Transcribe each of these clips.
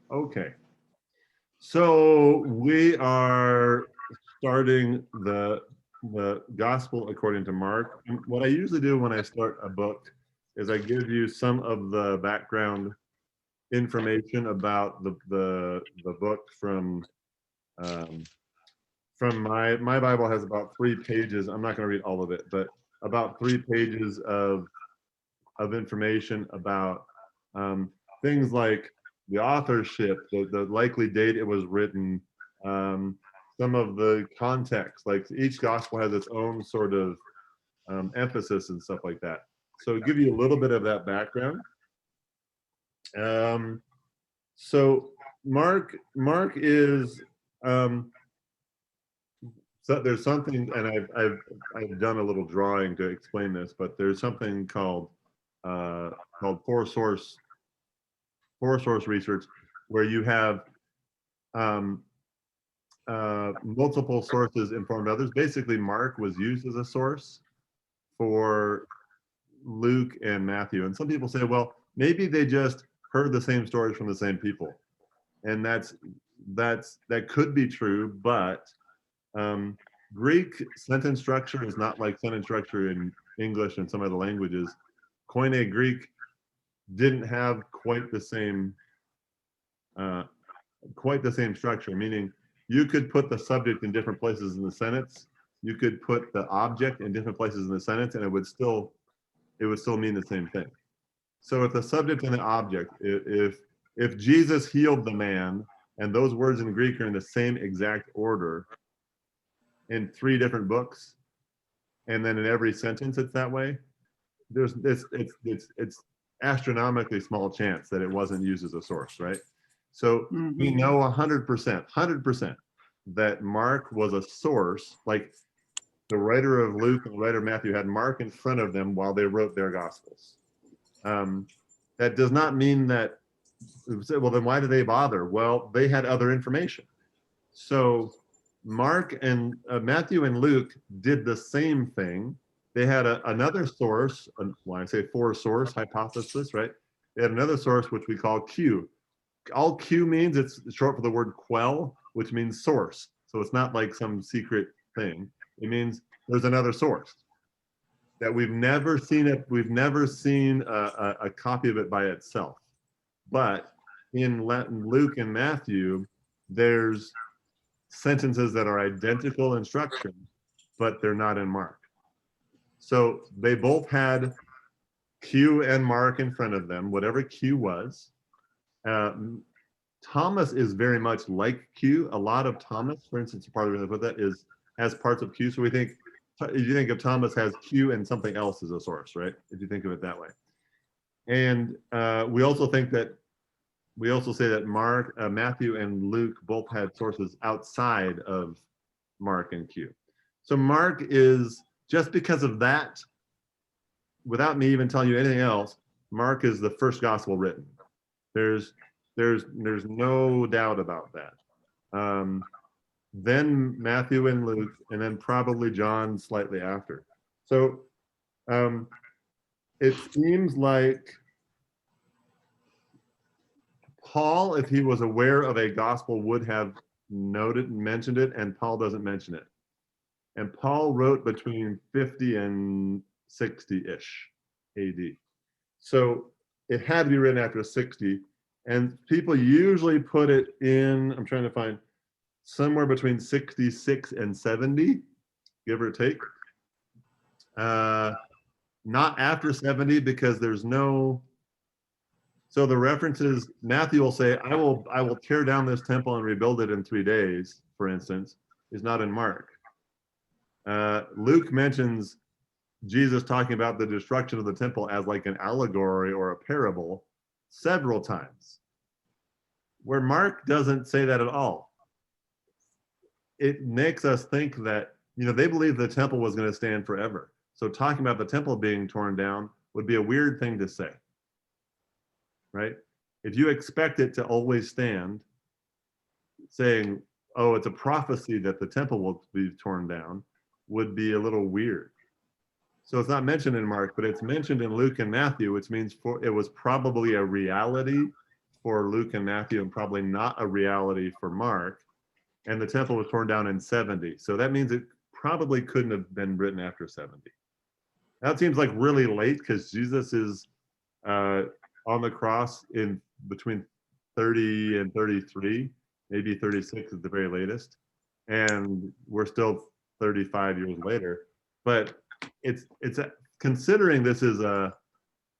Okay. So we are starting the gospel according to Mark. And what I usually do when I start a book is I give you some of the background information about the book um, from my Bible has about 3 pages. I'm not going to read all of it, but about 3 pages of information about um, things like the authorship, the likely date it was written, um, some of the context. Like each gospel has its own sort of emphasis and stuff like that. So give you a little bit of that background. Um, so Mark is um, so there's something, and I've done a little drawing to explain this, but there's something uh, called four source research, where you have um, multiple sources informed others. Basically, Mark was used as a source for Luke and Matthew. And some people say, well, maybe they just heard the same stories from the same people, and that could be true. But um, Greek sentence structure is not like sentence structure in English and some other languages. Koine Greek didn't have uh, quite the same structure, meaning you could put the subject in different places in the sentence. You could put the object in different places in the sentence, and it would still mean the same thing. So if the subject and the object, if Jesus healed the man, and those words in Greek are in the same exact order in 3 different books, and then in every sentence it's that way, there's it's astronomically small chance that it wasn't used as a source, right? So we Hmm. know 100% that Mark was a source. Like the writer of Luke and the writer of Matthew had Mark in front of them while they wrote their gospels. Um, that does not mean that. Well, then why did they bother? Well, they had other information. So Mark and Matthew and Luke did the same thing. They had another source, when I say four source hypothesis, right? They had another source which we call Q. All Q means, it's short for the word quell, which means source. So it's not like some secret thing. It means there's another source that we've never seen a copy of it by itself. But in Luke and Matthew, there's sentences that are identical in structure, but they're not in Mark. So they both had Q and Mark in front of them, whatever Q was. Uh, Thomas is very much like Q. A lot of Thomas, for instance, part of the reason I put that is has parts of Q. So we think, if you think of Thomas has Q and something else as a source, right? If you think of it that way. And we also say that Matthew and Luke both had sources outside of Mark and Q. So Mark is, just because of that, without me even telling you anything else, Mark is the first gospel written. There's there's no doubt about that. Um, then Matthew and Luke, and then probably John slightly after. So um, it seems like Paul, if he was aware of a gospel, would have noted and mentioned it, and Paul doesn't mention it. And Paul wrote between 50 and 60-ish AD. So it had to be written after 60. And people usually put it in, I'm trying to find, somewhere between 66 and 70, give or take. Uh, Not after 70, because there's no, so the references, Matthew will say, I will tear down this temple and rebuild it in 3 days, for instance, is not in Mark. Luke mentions Jesus talking about the destruction of the temple as like an allegory or a parable several times, where Mark doesn't say that at all. It makes us think that, they believe the temple was going to stand forever. So talking about the temple being torn down would be a weird thing to say, right? If you expect it to always stand, saying, oh, it's a prophecy that the temple will be torn down, would be a little weird. So it's not mentioned in Mark, but it's mentioned in Luke and Matthew, which means it was probably a reality for Luke and Matthew and probably not a reality for Mark. And the temple was torn down in 70. So that means it probably couldn't have been written after 70. That seems like really late because Jesus is on the cross in between 30 and 33, maybe 36 at the very latest. And we're still 35 years later. But considering this is a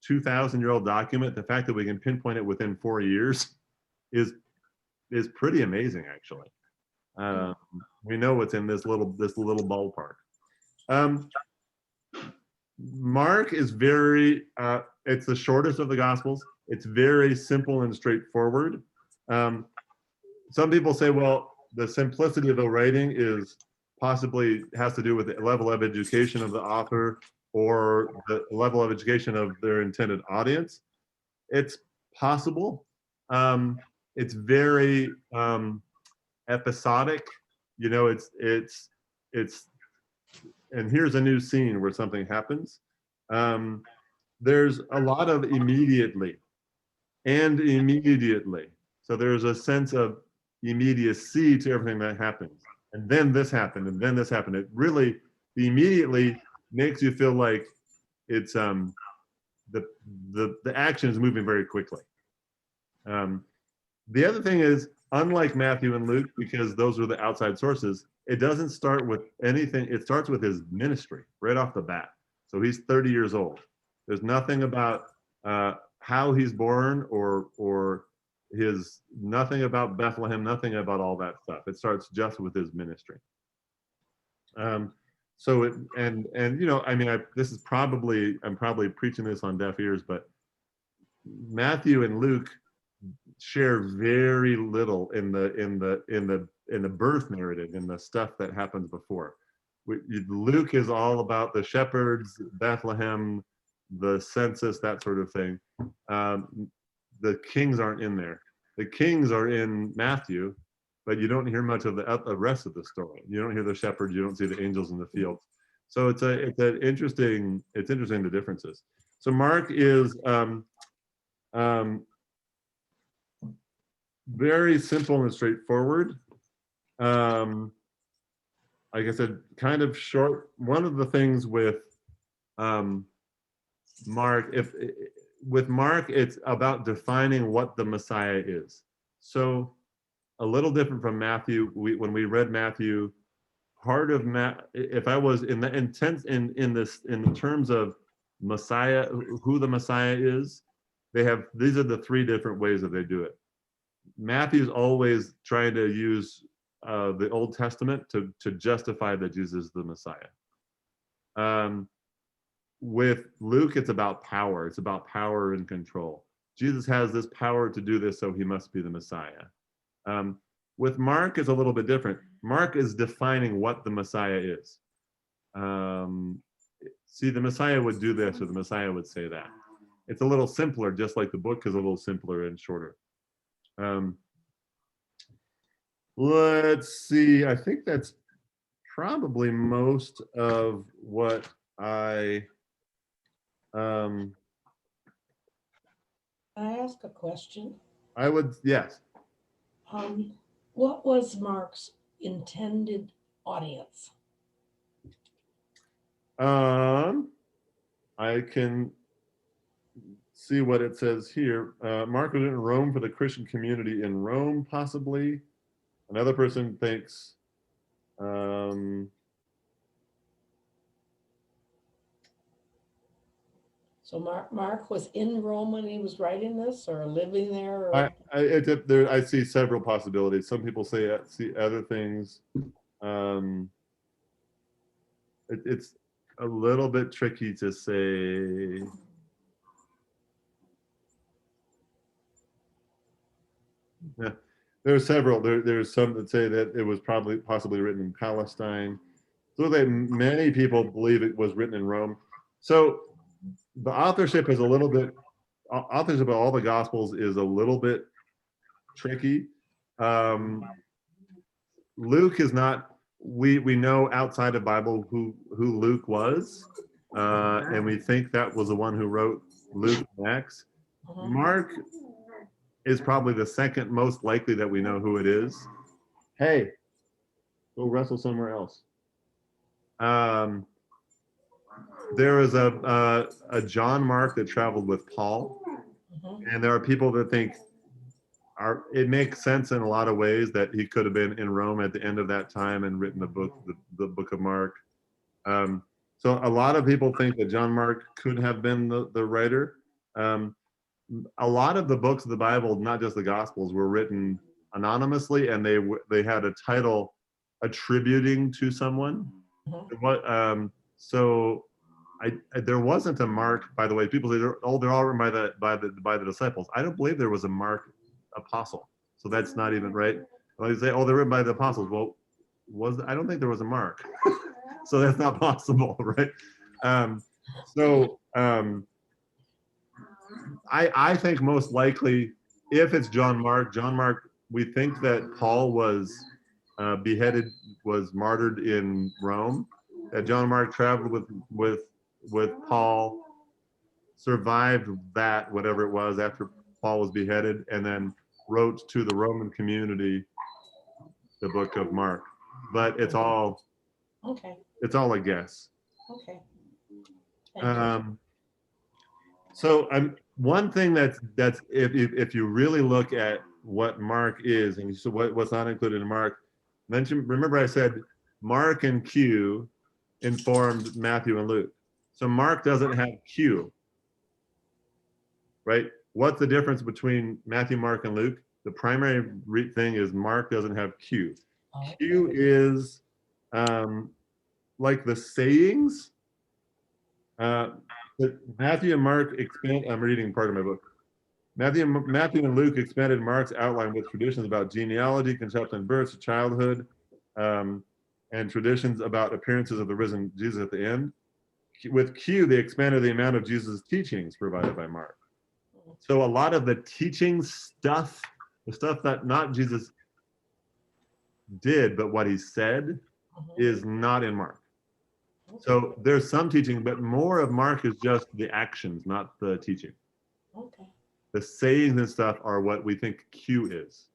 2,000-year-old document, the fact that we can pinpoint it within 4 years is pretty amazing, actually. We know what's in this little ballpark. Mark is very, it's the shortest of the Gospels. It's very simple and straightforward. Some people say, well, the simplicity of the writing is possibly has to do with the level of education of the author or the level of education of their intended audience. It's possible. It's very episodic. You know, it's and here's a new scene where something happens. There's a lot of immediately and immediately. So there's a sense of immediacy to everything that happens. And then this happened, and then this happened. It really, the immediately makes you feel like it's the action is moving very quickly. The other thing is, unlike Matthew and Luke, because those are the outside sources, it doesn't start with anything. It starts with his ministry right off the bat. So he's 30 years old. There's nothing about how he's born or nothing about Bethlehem, nothing about all that stuff. It starts just with his ministry. So it and you know, I mean, this is probably, I'm probably preaching this on deaf ears, but Matthew and Luke share very little in the birth narrative, in the stuff that happens before. Luke is all about the shepherds, Bethlehem, the census, that sort of thing. The kings aren't in there. The kings are in Matthew, but you don't hear much of the rest of the story. You don't hear the shepherds. You don't see the angels in the fields. So it's interesting the differences. So Mark is very simple and straightforward. Like I said, kind of short. One of the things with Mark, with Mark, it's about defining what the Messiah is. So a little different from Matthew. When we read Matthew, part of if I was in the intent in the terms of Messiah, who the Messiah is, these are the three different ways that they do it. Matthew's always trying to use the Old Testament to justify that Jesus is the Messiah. With Luke, it's about power. It's about power and control. Jesus has this power to do this, so he must be the Messiah. With Mark, it's a little bit different. Mark is defining what the Messiah is. See, the Messiah would do this, or the Messiah would say that. It's a little simpler, just like the book is a little simpler and shorter. Let's see. I think that's probably most of what I ask a question? I would, yes. What was Mark's intended audience? I can see what it says here. Mark was in Rome for the Christian community in Rome, possibly. Another person thinks so Mark was in Rome when he was writing this, or living there? Or? I see several possibilities. Some people see other things. It's a little bit tricky to say. Yeah, there are several. There's some that say that it was possibly written in Palestine. So that many people believe it was written in Rome. So the authorship is a little bit, authorship of all the Gospels is a little bit tricky. Luke is not, we know outside of Bible who Luke was, and we think that was the one who wrote Luke and Acts. Mark is probably the second most likely that we know who it is. Hey, go wrestle somewhere else. There is a John Mark that traveled with Paul, and there are people that think it makes sense in a lot of ways that he could have been in Rome at the end of that time and written the book of Mark. So a lot of people think that John Mark could have been the writer. A lot of the books of the Bible, not just the Gospels, were written anonymously, and they had a title attributing to someone. So there wasn't a Mark, by the way. People say they're all written by the disciples. I don't believe there was a Mark apostle, so that's not even right. When they say, oh, they're written by the apostles, well, I don't think there was a Mark. So that's not possible, right? I think most likely, if it's John Mark, we think that Paul was beheaded, was martyred in Rome, that John Mark traveled with Paul, survived that, whatever it was, after Paul was beheaded, and then wrote to the Roman community the book of Mark. But it's all a guess. Okay. So one thing that's if you really look at what Mark is, and so what's not included in Mark, remember I said Mark and Q informed Matthew and Luke. So Mark doesn't have Q, right? What's the difference between Matthew, Mark, and Luke? The primary thing is Mark doesn't have Q. Q is like the sayings. But Matthew and Mark expand. I'm reading part of my book. Matthew and Luke expanded Mark's outline with traditions about genealogy, conception and birth, childhood, and traditions about appearances of the risen Jesus at the end. With Q, they expanded the amount of Jesus' teachings provided by Mark. So a lot of the teaching stuff, the stuff that not Jesus did, but what he said, is not in Mark. So there's some teaching, but more of Mark is just the actions, not the teaching. Okay. The sayings and stuff are what we think Q is.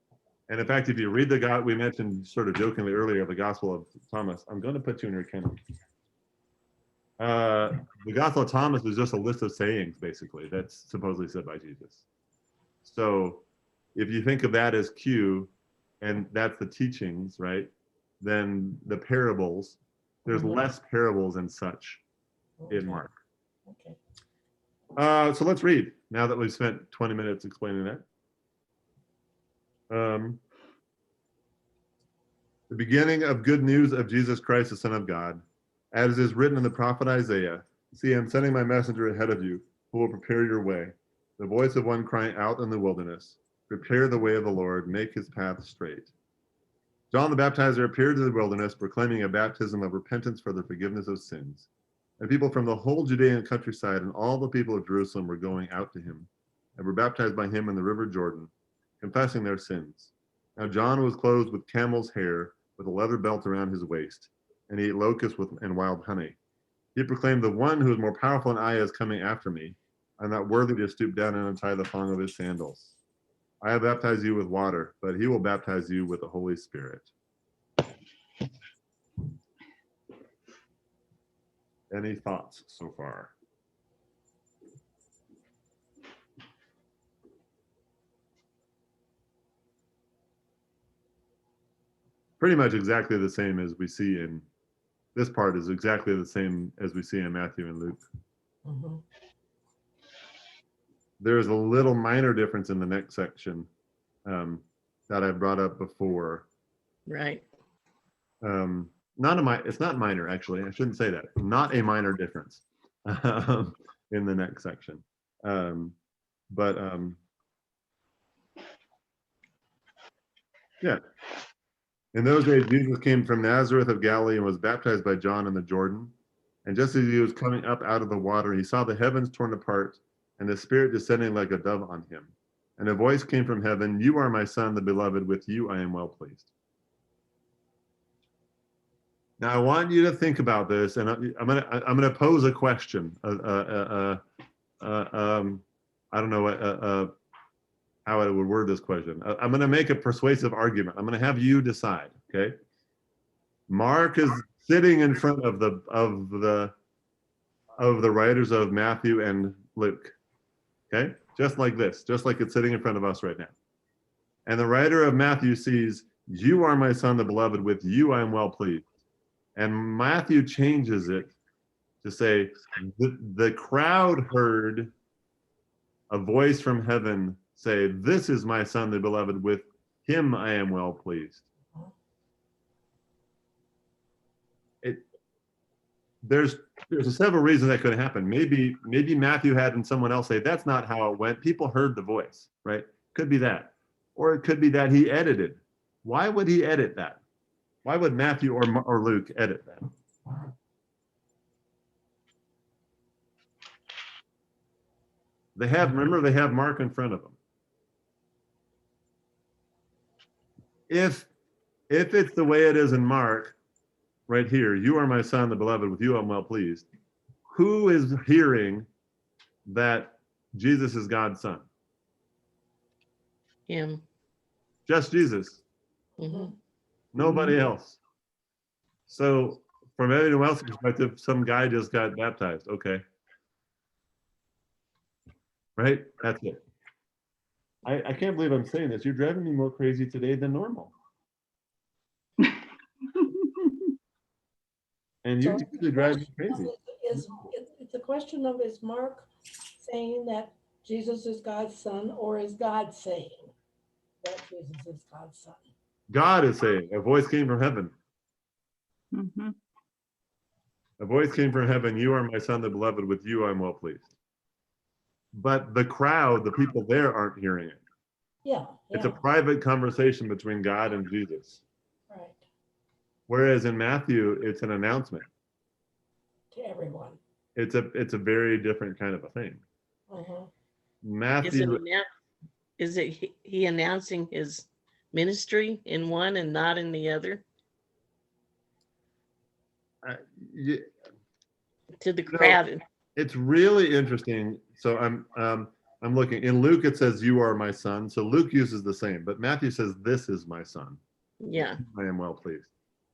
And in fact, if you read we mentioned sort of jokingly earlier, the Gospel of Thomas. I'm going to put you in your kennel. The Gospel of Thomas is just a list of sayings, basically, that's supposedly said by Jesus. So if you think of that as Q, and that's the teachings, right? Then the parables, there's less parables and such in Mark. Okay. So let's read, now that we've spent 20 minutes explaining that. The beginning of good news of Jesus Christ, the Son of God, as is written in the prophet Isaiah, see, I'm sending my messenger ahead of you, who will prepare your way. The voice of one crying out in the wilderness, prepare the way of the Lord, make his path straight. John the Baptizer appeared in the wilderness, proclaiming a baptism of repentance for the forgiveness of sins. And people from the whole Judean countryside and all the people of Jerusalem were going out to him, and were baptized by him in the river Jordan, confessing their sins. Now John was clothed with camel's hair, with a leather belt around his waist, and he ate locusts and wild honey. He proclaimed, the one who is more powerful than I is coming after me. I'm not worthy to stoop down and untie the thong of his sandals. I have baptized you with water, but he will baptize you with the Holy Spirit. Any thoughts so far? Pretty much exactly the same as we see in this part, is exactly the same as we see in Matthew and Luke. There's a little minor difference in the next section that I brought up before. Right. It's not minor, actually. I shouldn't say that. Not a minor difference in the next section. Yeah. In those days, Jesus came from Nazareth of Galilee and was baptized by John in the Jordan. And just as he was coming up out of the water, he saw the heavens torn apart and the Spirit descending like a dove on him. And a voice came from heaven, "You are my Son, the beloved. With you I am well pleased." Now I want you to think about this, and I'm gonna pose a question. I don't know, how I would word this question. I'm going to make a persuasive argument. I'm going to have you decide. Okay. Mark is sitting in front of the writers of Matthew and Luke. Okay, just like this, just like it's sitting in front of us right now. And the writer of Matthew sees, "You are my son, the beloved. With you I am well pleased." And Matthew changes it to say, the crowd heard a voice from heaven say, "This is my son, the beloved. With him I am well pleased." There's several reasons that could happen. Maybe Matthew had someone else say, "That's not how it went." People heard the voice, right? Could be that. Or it could be that he edited. Why would he edit that? Why would Matthew or Luke edit that? Remember, they have Mark in front of them. If it's the way it is in Mark, right here, "You are my son, the beloved, with you I'm well pleased," who is hearing that Jesus is God's son? Him. Just Jesus. Mhm. Nobody else. So from anyone else's perspective, some guy just got baptized. Okay. Right? That's it. I can't believe I'm saying this. You're driving me more crazy today than normal. And you So usually drive me crazy. It's a question of, is Mark saying that Jesus is God's son, or is God saying that Jesus is God's son? God is saying, a voice came from heaven. Mhm. A voice came from heaven, "You are my son, the beloved. With you I'm well pleased." But the crowd, the people there, aren't hearing it. Yeah, It's a yeah, private conversation between God and Jesus. right, Whereas in Matthew, it's an announcement. to everyone. It's a very different kind of a thing. Uh-huh. Matthew, Is it he announcing his ministry in one and not in the other y- to the No. crowd? it's really interesting. So I'm looking in Luke. It says, "You are my son." So Luke uses the same, but Matthew says, "This is my son. Yeah, I am well pleased."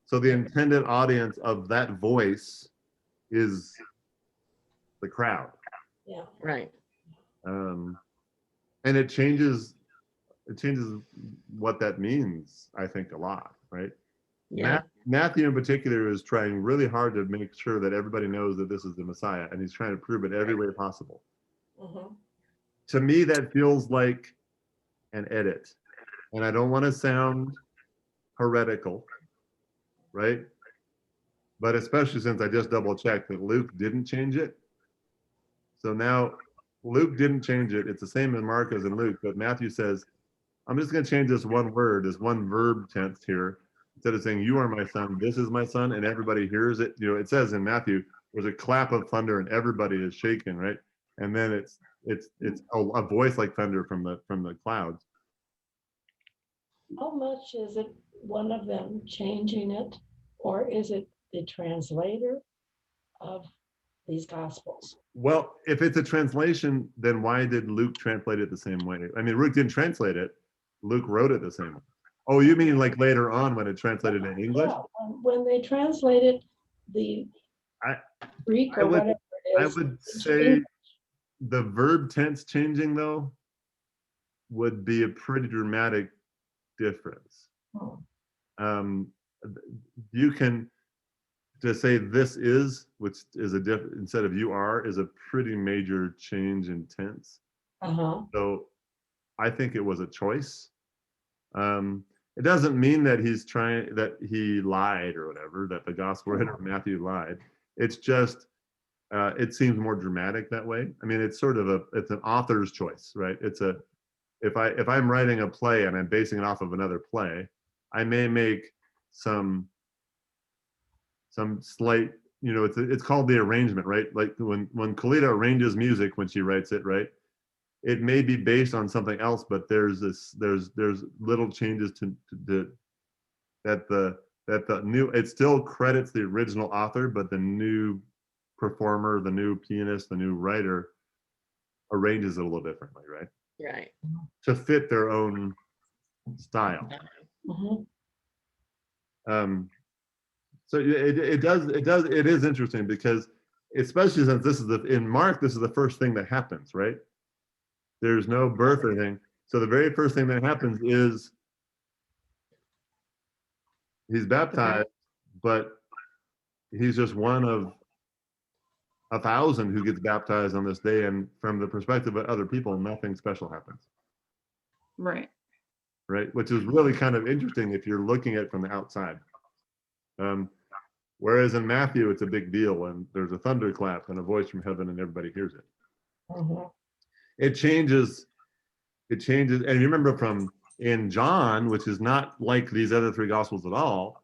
So the intended audience of that voice is the crowd, Yeah, right. and it changes what that means. I think a lot, right? Yeah, Matthew in particular is trying really hard to make sure that everybody knows that this is the Messiah, and he's trying to prove it every way possible. uh-huh. To me, that feels like an edit, and I don't want to sound heretical, right? But especially since I just double checked that Luke didn't change it. So now Luke didn't change it. It's the same in Mark as in Luke, but Matthew says, "I'm just going to change this one word, this one verb tense here. Instead of saying, 'You are my son,' this is my son," and everybody hears it. You know, it says in Matthew, there's a clap of thunder and everybody is shaken, right? And then it's a voice like thunder from the clouds. How much is it one of them changing it, or is it the translator of these gospels? Well, if it's a translation, then why did Luke translate it the same way? I mean, Luke didn't translate it. Luke wrote it the same way. Oh, you mean like later on when it translated in English? Yeah, when they translated the I- Greek I or would- whatever I it is. would into say English. the verb tense changing though would be a pretty dramatic difference. Hmm. You can to say "this is," which is a different instead of "you are," is a pretty major change in tense. Uh-huh. So I think it was a choice. It doesn't mean that he lied or whatever, that the gospel writer Matthew lied. It's just it seems more dramatic that way. I mean, it's sort of it's an author's choice, right? If I'm writing a play and I'm basing it off of another play, I may make some slight, it's called the arrangement, right? Like when Kalita arranges music when she writes it, right? It may be based on something else, but there's little changes that the new, it still credits the original author, but the new performer, the new pianist, the new writer arranges it a little differently, right? Right. to fit their own style. Mhm. So it is interesting because, especially since this is in Mark, this is the first thing that happens, right? There's no birth or anything. So the very first thing that happens is he's baptized, but he's just one of 1,000 who gets baptized on this day. And from the perspective of other people, nothing special happens, Right. right? Which is really kind of interesting if you're looking at it from the outside. Whereas in Matthew, it's a big deal, and there's a thunderclap and a voice from heaven, and everybody hears it. Mhm. It changes. And you remember from in John, which is not like these other three gospels at all,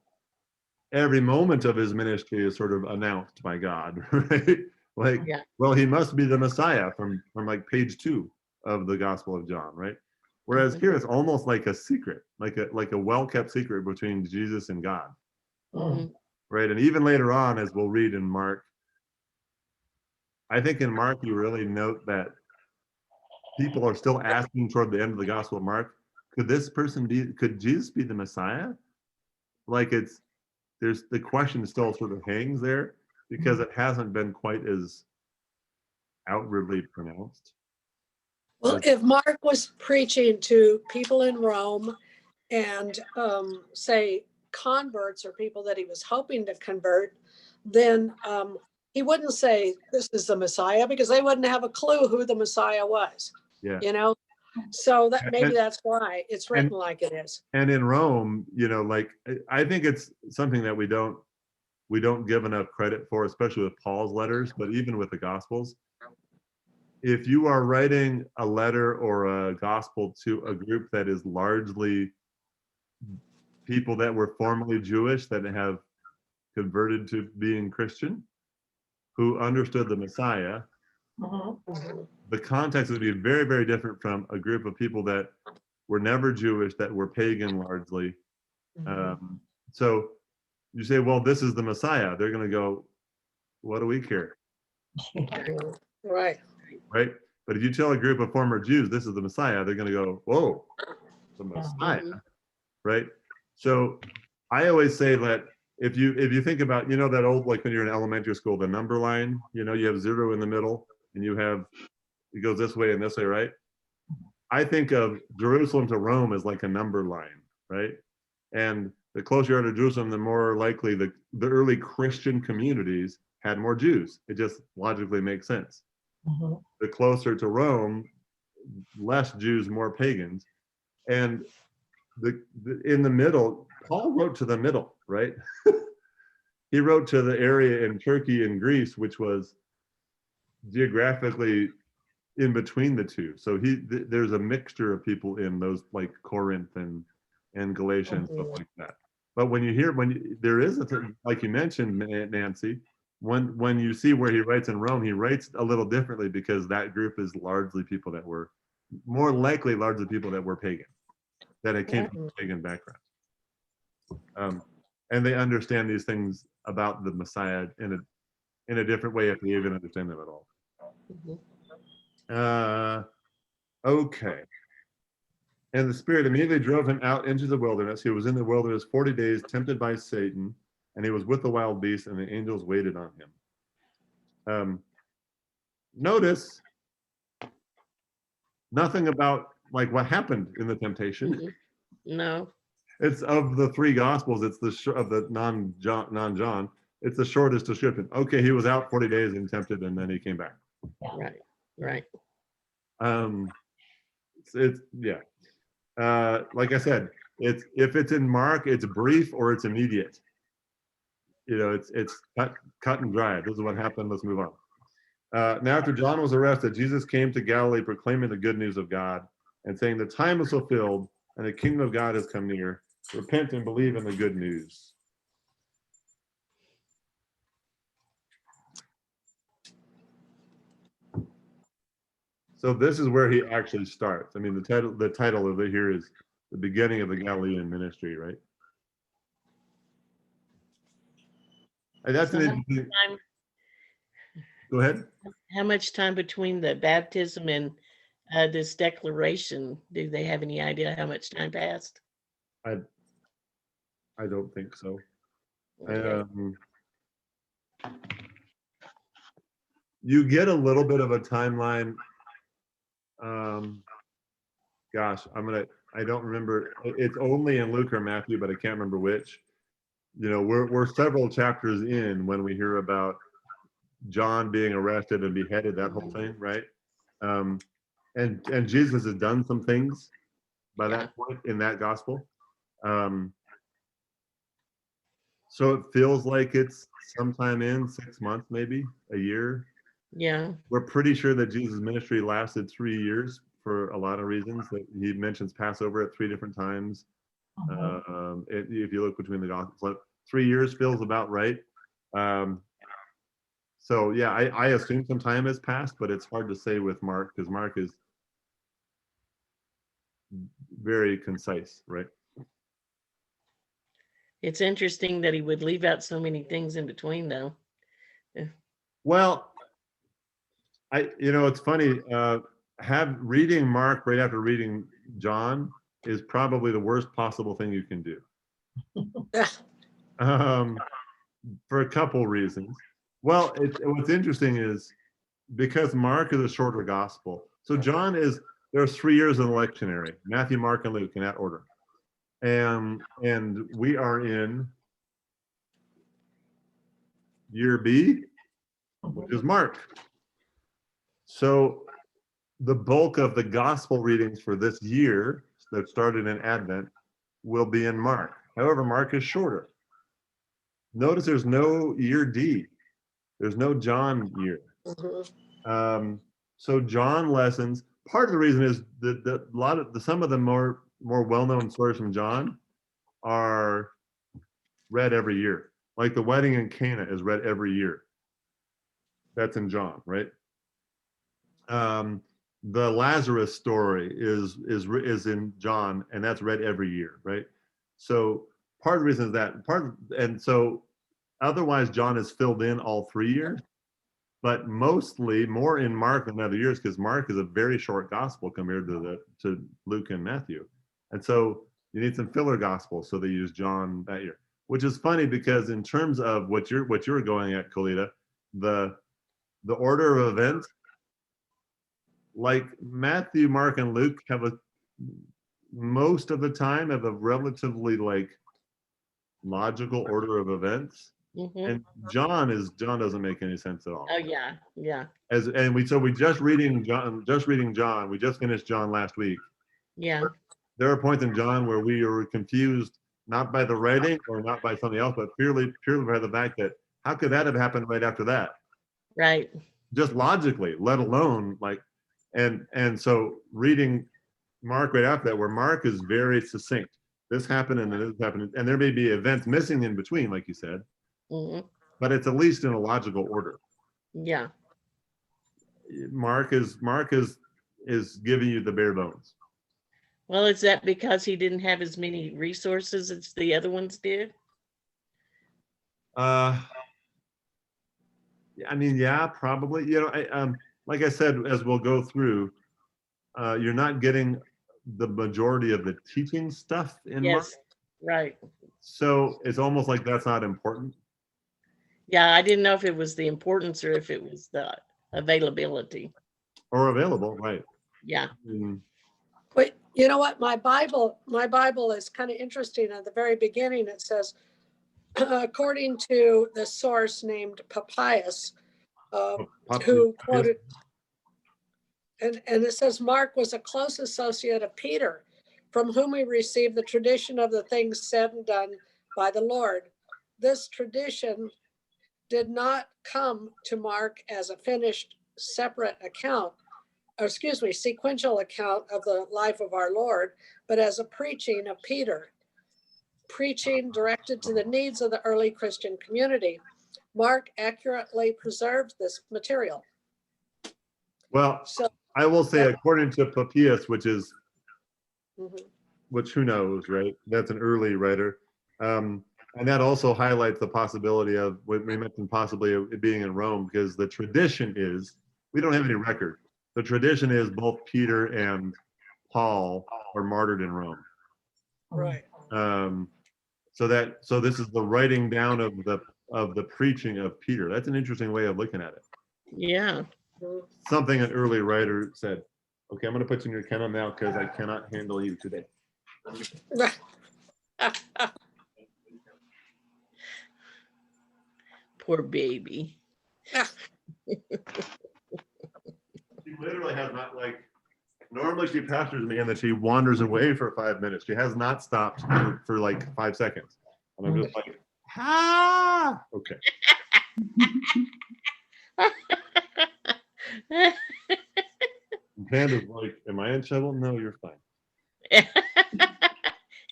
every moment of his ministry is sort of announced by God, right? Like, Yeah. well, he must be the Messiah from like page 2 of the Gospel of John, right? Whereas here it's almost like a secret, like a well-kept secret between Jesus and God, Mhm. right? And even later on, as we'll read in Mark, I think in Mark you really note that people are still asking toward the end of the Gospel of Mark, could Jesus be the Messiah? Like there's the question still sort of hangs there because it hasn't been quite as outwardly pronounced. Well, if Mark was preaching to people in Rome and say converts or people that he was hoping to convert, then he wouldn't say this is the Messiah because they wouldn't have a clue who the Messiah was. Yeah. You know, so that maybe And- that's why it's written like it is. And in Rome, like I think it's something that we don't give enough credit for, especially with Paul's letters, but even with the Gospels. If you are writing a letter or a gospel to a group that is largely people that were formerly Jewish that have converted to being Christian, who understood the Messiah, Mhm. the context would be very, very different from a group of people that were never Jewish, that were pagan largely. So you say, well, this is the Messiah. They're going to go, what do we care? Right. Right? But if you tell a group of former Jews, this is the Messiah, they're going to go, whoa, the Messiah, right? So I always say that if you think about, that old, like when you're in elementary school, the number line, you have 0 in the middle and you have, it goes this way and this way, right? I think of Jerusalem to Rome as like a number line, right? And the closer you are to Jerusalem, the more likely the early Christian communities had more Jews. It just logically makes sense. Mhm. The closer to Rome, less Jews, more pagans. And in the middle, Paul wrote to the middle, right? He wrote to the area in Turkey and Greece, which was geographically in between the two. So there's a mixture of people in those, like Corinth and Galatia and stuff like that. But when there is like you mentioned, Nancy, when you see where he writes in Rome, he writes a little differently because that group is largely people that were more likely largely people that were pagan, that it came from a pagan background. And they understand these things about the Messiah in a different way if they even understand them at all. Okay. And the Spirit immediately drove him out into the wilderness. He was in the wilderness 40 days, tempted by Satan, and he was with the wild beasts, and the angels waited on him. Notice nothing about like what happened in the temptation. No. It's of the 3 gospels. It's of the non-John. It's the shortest description. Okay, he was out 40 days and tempted, and then he came back. Right. It's yeah. Like I said, if it's in Mark, it's brief or it's immediate. It's cut and dry. This is what happened. Let's move on. Now, after John was arrested, Jesus came to Galilee proclaiming the good news of God and saying, the time is fulfilled and the kingdom of God has come near. Repent and believe in the good news. So this is where he actually starts. I mean, the title of it here is the beginning of the Galilean ministry, right? And that's So an how interesting. time- Go ahead. How much time between the baptism and this declaration? Do they have any idea how much time passed? I don't think so. Okay. You get a little bit of a timeline. Gosh, I don't remember. It's only in Luke or Matthew, but I can't remember which. You know, we're several chapters in when we hear about John being arrested and beheaded, that whole thing, right? And Jesus has done some things by Yeah. that point in that gospel. So it feels like it's sometime in 6 months, maybe a year. Yeah. We're pretty sure that Jesus' ministry lasted 3 years for a lot of reasons. That he mentions Passover at 3 different times. If you look between the Gospels, 3 years feels about right. So yeah, I assume some time has passed, but it's hard to say with Mark because Mark is very concise, right? It's interesting that he would leave out so many things in between, though. Well, it's funny. Reading Mark right after reading John is probably the worst possible thing you can do. For a couple reasons. Well, what's interesting is because Mark is a shorter gospel. So John there's 3 years in the lectionary, Matthew, Mark, and Luke in that order. And we are in year B, which is Mark. So the bulk of the gospel readings for this year that started in Advent will be in Mark. However, Mark is shorter. Notice there's no year D. There's no John year. So John lessons. Part of the reason is that some of the more well-known stories from John are read every year. Like the wedding in Cana is read every year. That's in John, right? The Lazarus story is in John, and that's read every year, right? So part of the reason is that and so otherwise John is filled in all 3 years, but mostly more in Mark than other years because Mark is a very short gospel compared to Luke and Matthew, and so you need some filler gospels, so they use John that year, which is funny because in terms of what you're going at, Colita, the order of events. Like Matthew, Mark, and Luke most of the time have a relatively like logical order of events, and John doesn't make any sense at all. Oh yeah, yeah. We just reading John. We just finished John last week. Yeah. There are points in John where we are confused, not by the writing or not by something else, but purely by the fact that how could that have happened right after that? Right. Just logically, let alone like. And so reading Mark right after that, where Mark is very succinct. This happened and this happened, and there may be events missing in between, like you said, but it's at least in a logical order. Yeah. Mark is giving you the bare bones. Well, is that because he didn't have as many resources as the other ones did? I mean, yeah, probably. Like I said, as we'll go through, you're not getting the majority of the teaching stuff in Mark. Yes. Right. So it's almost like that's not important. Yeah, I didn't know if it was the importance or if it was the availability. Or available, right? Yeah. But you know what? My Bible is kind of interesting. At the very beginning, it says, according to the source named Papias, who quoted, and it says Mark was a close associate of Peter, from whom he received the tradition of the things said and done by the Lord. This tradition did not come to Mark as a finished separate sequential account of the life of our Lord, but as a preaching of Peter, preaching directed to the needs of the early Christian community. Mark accurately preserved this material. Well, So I will say, according to Papias, which who knows, right? That's an early writer. And that also highlights the possibility of what we mentioned, possibly it being in Rome, because the tradition is, we don't have any record, the tradition is both Peter and Paul are martyred in Rome. Right. So this is the writing down of the preaching of Peter. That's an interesting way of looking at it. Yeah. Something an early writer said. Okay, I'm going to put you in your kennel now because I cannot handle you today. Poor baby. She literally has not normally she pastors me and then she wanders away for 5 minutes. She has not stopped for like 5 seconds. And I'm just like, okay. Panda's like, am I in trouble? No, you're fine.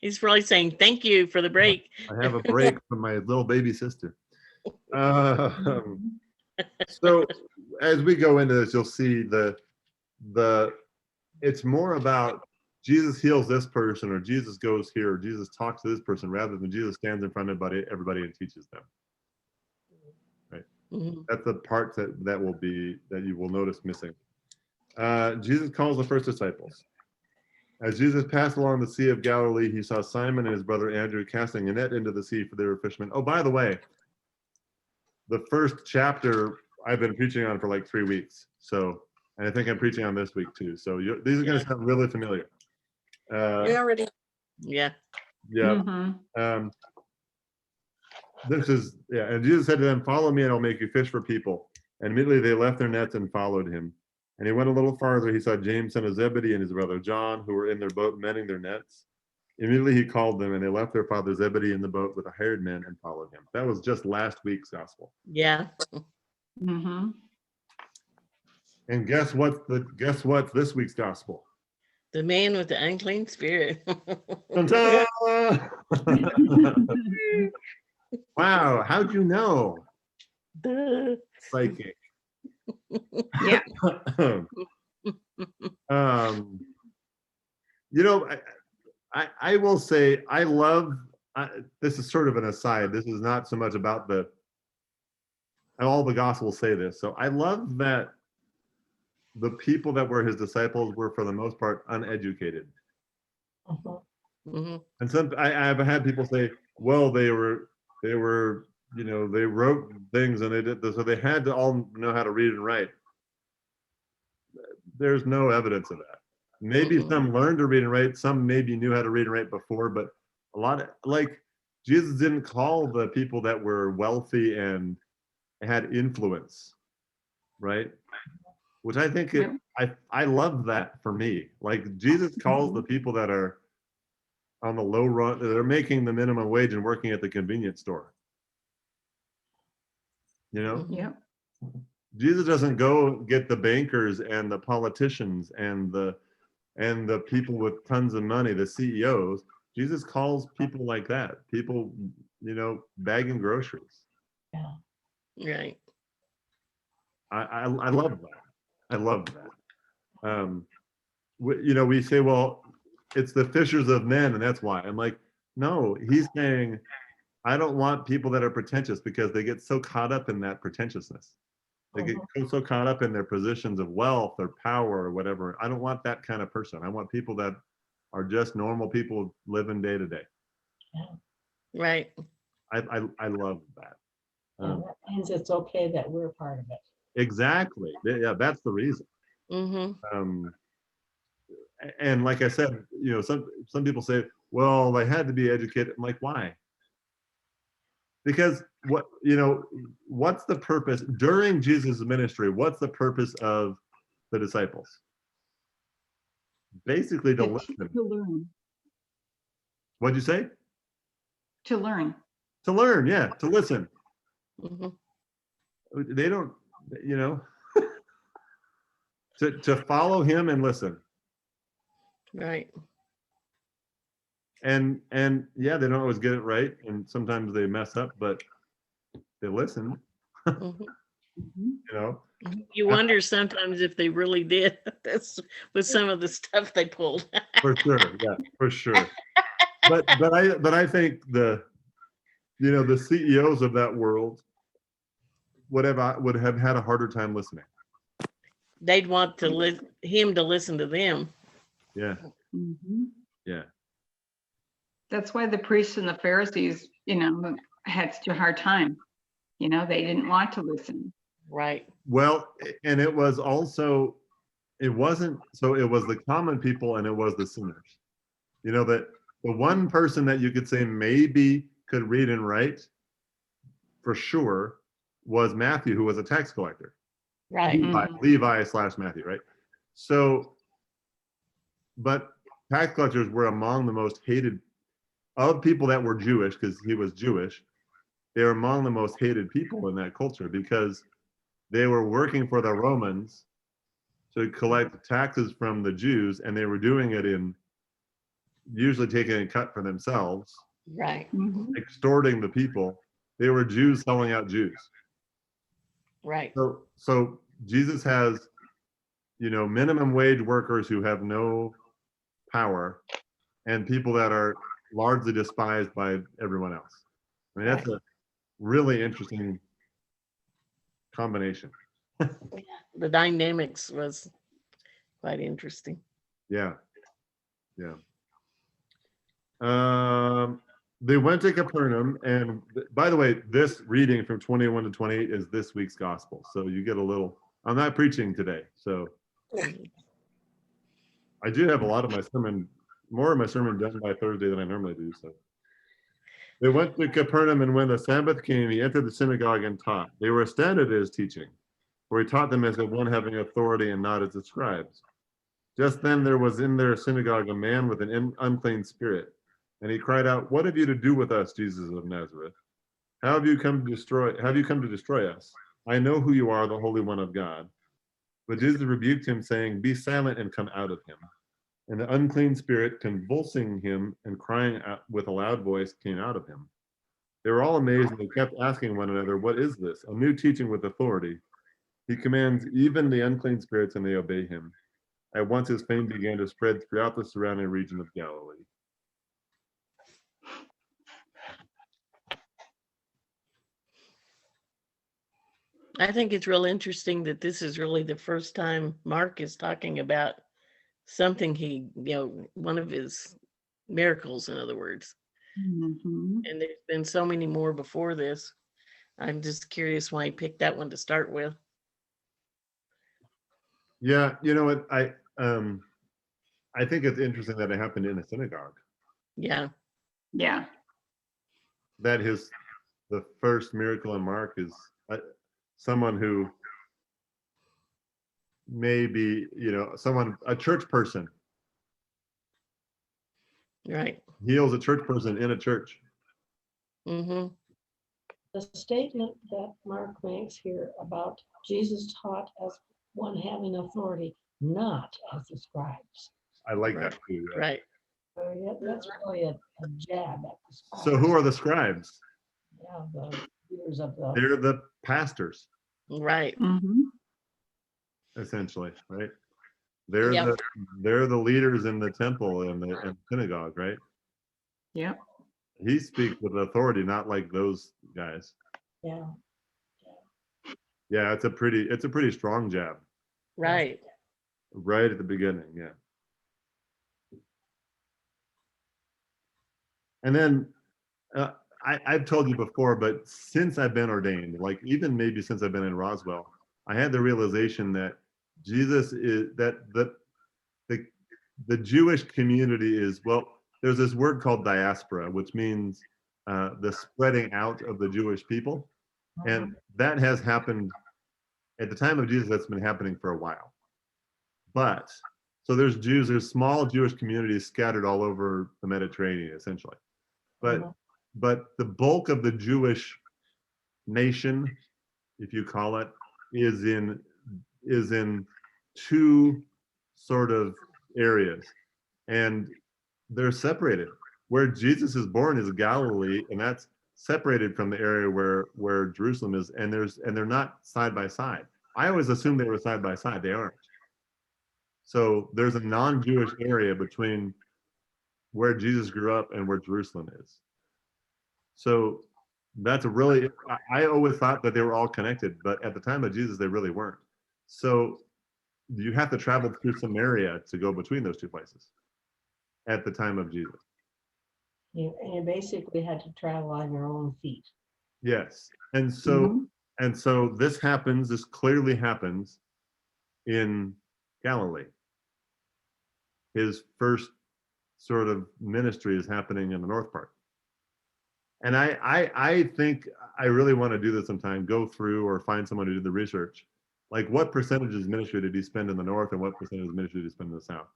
He's probably saying thank you for the break. I have a break from my little baby sister. So as we go into this, you'll see the it's more about Jesus heals this person, or Jesus goes here, or Jesus talks to this person, rather than Jesus stands in front of everybody and teaches them. Right. Mhm. That's the part that you will notice missing. Jesus calls the first disciples. As Jesus passed along the Sea of Galilee, he saw Simon and his brother Andrew casting a net into the sea, for they were fishermen. Oh, by the way, the first chapter I've been preaching on for like 3 weeks. So, and I think I'm preaching on this week too. So these are going to sound really familiar. We already, Yeah. Yeah. Mhm. This is, yeah. And Jesus said to them, follow me and I'll make you fish for people. And immediately they left their nets and followed him. And he went a little farther. He saw James, son of Zebedee, and his brother John, who were in their boat mending their nets. Immediately he called them, and they left their father Zebedee in the boat with the hired men and followed him. That was just last week's gospel. Yeah. Mhm. And guess what's this week's gospel? The man with the unclean spirit. Ta-ta! Wow, how'd you know? Duh. Psychic. Yeah. You know, I will say I love. This is sort of an aside. This is not so much about all the Gospels say this. So I love that the people that were his disciples were, for the most part, uneducated. Mhm. And I've had people say, well, they were, they wrote things and they did this, so they had to all know how to read and write. There's no evidence of that. Maybe Mhm. some learned to read and write, some maybe knew how to read and write before, but a lot of, Jesus didn't call the people that were wealthy and had influence, right? Which I think I love that for me. Jesus calls the people that are on the low run, they're making the minimum wage and working at the convenience store. You know? Yep. Jesus doesn't go get the bankers and the politicians and the people with tons of money, the CEOs. Jesus calls people like that, people, bagging groceries. Right. I love that. I love that. We say, well, it's the fishers of men, and that's why. I'm like, no, he's saying, I don't want people that are pretentious, because they get so caught up in that pretentiousness. They get so caught up in their positions of wealth or power or whatever. I don't want that kind of person. I want people that are just normal people living day to day. Right. I love that. And that means it's okay that we're part of it. Exactly. Yeah, that's the reason. Mm-hmm. And like I said, some people say, well, they had to be educated. I'm like, why? Because what's the purpose during Jesus' ministry? What's the purpose of the disciples? Basically to listen. To learn. What'd you say? To learn. To learn, yeah, to listen. Mm-hmm. They don't, to follow him and listen. Right. And yeah, they don't always get it right, and sometimes they mess up, but they listen. Mm-hmm. You You wonder sometimes if they really did. That's with some of the stuff they pulled. For sure, yeah, for sure. But I think the CEOs of that world would have had a harder time listening. they'd want to him to listen to them. Yeah. Mhm. Yeah. That's why the priests and the Pharisees, had such a hard time. They didn't want to listen. Right. Well, and it was also, it wasn't, so it was the common people and it was the sinners. That the one person that you could say maybe could read and write for sure was Matthew, who was a tax collector. Right. Mhm. Levi / Matthew, right? So, but tax collectors were among the most hated of people that were Jewish, because he was Jewish. They were among the most hated people in that culture because they were working for the Romans to collect taxes from the Jews, and they were doing it in usually taking a cut for themselves, Right. Mhm. extorting the people. They were Jews selling out Jews. Right. So Jesus has, minimum wage workers who have no power and people that are largely despised by everyone else. I mean, that's a really interesting combination. The dynamics was quite interesting. Yeah. Yeah. They went to Capernaum, and by the way, this reading from 21 to 28 is this week's gospel. So you get a little, I'm not preaching today. So I do have a lot of my sermon, more of my sermon done by Thursday than I normally do. So they went to Capernaum, and when the Sabbath came, he entered the synagogue and taught. They were astounded at his teaching, for he taught them as of one having authority and not as the scribes. Just then there was in their synagogue a man with an unclean spirit, and he cried out, "What have you to do with us, Jesus of Nazareth? How have you come to destroy us? I know who you are, the Holy One of God." But Jesus rebuked him, saying, "Be silent and come out of him." And the unclean spirit, convulsing him and crying out with a loud voice, came out of him. They were all amazed, and they kept asking one another, "What is this? A new teaching with authority. He commands even the unclean spirits, and they obey him." At once his fame began to spread throughout the surrounding region of Galilee. I think it's real interesting that this is really the first time Mark is talking about something one of his miracles, in other words. Mhm. And there's been so many more before this. I'm just curious why he picked that one to start with. Yeah, you know what? I think it's interesting that it happened in a synagogue. Yeah. Yeah. That the first miracle in Mark is someone who maybe, a church person Right. heals a church person in a church. Mm-hmm. The statement that Mark makes here about Jesus taught as one having authority, not as the scribes. I like Right. that too. Yeah. Right. So yeah, that's really a jab at the scribes. So who are the scribes? Yeah, the leaders of the, They're the pastors, Right. Mhm. essentially, right? They're Yep. they're the leaders in the temple and the synagogue, right? Yep. He speaks with authority, not like those guys. yeah. Yeah, it's a pretty strong jab Right. right at the beginning. Yeah. And then I've told you before, but since I've been ordained, like even maybe since I've been in Roswell, I had the realization that Jesus is that the Jewish community is, well, there's this word called diaspora, which means the spreading out of the Jewish people. And that has happened at the time of Jesus, that's been happening for a while. But so there's small Jewish communities scattered all over the Mediterranean, essentially. But the bulk of the Jewish nation, if you call it, is in two sort of areas, and they're separated. Where Jesus is born is Galilee, and that's separated from the area where Jerusalem is, and they're not side by side. I always assumed they were side by side. They aren't. So there's a non-Jewish area between where Jesus grew up and where Jerusalem is. So that's I always thought that they were all connected, but at the time of Jesus, they really weren't. So you have to travel through Samaria to go between those two places at the time of Jesus. You basically had to travel on your own feet. Yes. And Mhm. so this clearly happens in Galilee. His first sort of ministry is happening in the north part. And I think I really want to do this sometime, go through or find someone to do the research. Like what percentage of ministry did he spend in the north and what percentage of ministry did he spend in the south?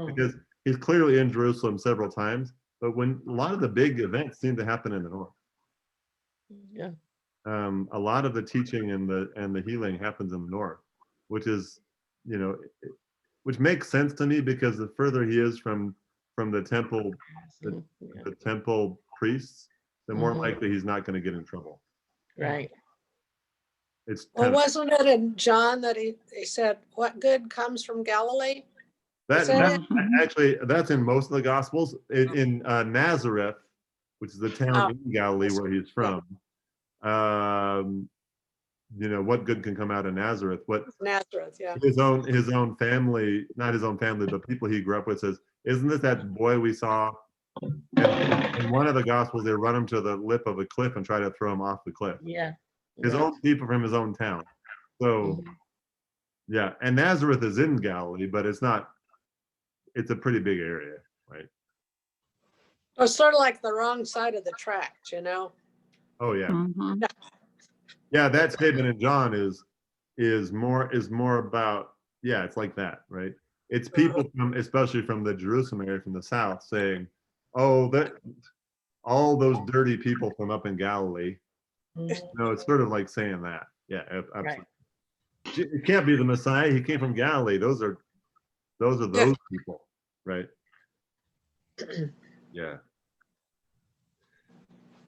Because he's clearly in Jerusalem several times, but when a lot of the big events seem to happen in the north. Yeah. A lot of the teaching and the healing happens in the north, which is, which makes sense to me because the further he is from the temple, Mhm. Yeah. the temple priests, the more Mhm. likely he's not going to get in trouble. Right. It's Well, kind of, wasn't it in John that he said, what good comes from Galilee? that, is that that Mhm. actually that's in most of the gospels. In Nazareth, which is the town Oh. in Galilee where he's from, what good can come out of Nazareth? What Nazareth, yeah. his own family, not his own family, but people he grew up with says, isn't this that boy we saw? And in one of the gospels, they run him to the lip of a cliff and try to throw him off the cliff. Yeah. His Yeah. own people from his own town. So Mhm. yeah, and Nazareth is in Galilee, but it's a pretty big area, right? It was sort of like the wrong side of the tracks, Oh yeah. Mhm. Yeah, that statement in John is more about, yeah, it's like that, right? It's people from, especially from the Jerusalem area, from the south, saying, oh, that all those dirty people from up in Galilee. No, it's sort of like saying that. Yeah, absolutely. Right. It can't be the Messiah. He came from Galilee. Those are those people, right? Yeah.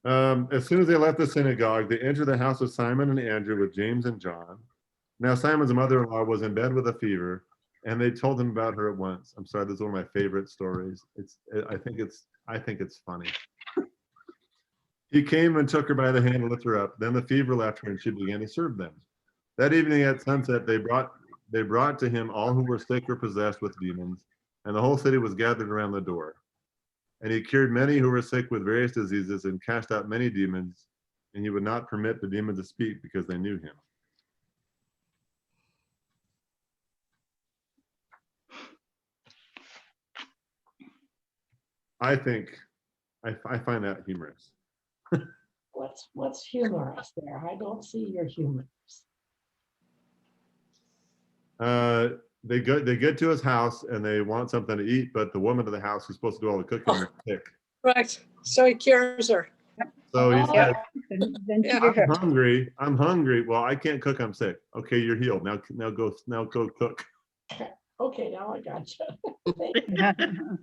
As soon as they left the synagogue, they entered the house of Simon and Andrew with James and John. Now Simon's mother-in-law was in bed with a fever, and they told him about her at once. I'm sorry, this is one of my favorite stories. I think it's funny. He came and took her by the hand and lifted her up. Then the fever left her, and she began to serve them. That evening at sunset, they brought to him all who were sick or possessed with demons, and the whole city was gathered around the door. And he cured many who were sick with various diseases and cast out many demons, and he would not permit the demons to speak because they knew him. I find that humorous. What's humorous there? I don't see your humor. They get to his house and they want something to eat, but the woman of the house who's supposed to do all the cooking is sick. Right. So he cures her. So he said, Then Yeah. to your I'm hungry. Well, I can't cook. I'm sick. Okay, you're healed. Now go cook. Okay, now I got you.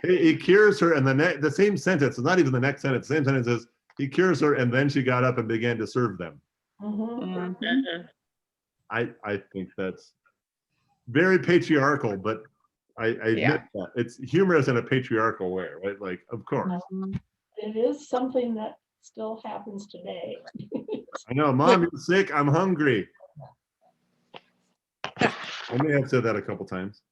He cures her, and the same sentence, not even the next sentence, the same sentence is, he cures her, and then she got up and began to serve them. Mhm. Uh-huh. I think that's very patriarchal, but I admit that. It's humorous in a patriarchal way, right? Like, of course. Mhm. It is something that still happens today. I know, Mom, you're sick. I'm hungry. I may have said that a couple times.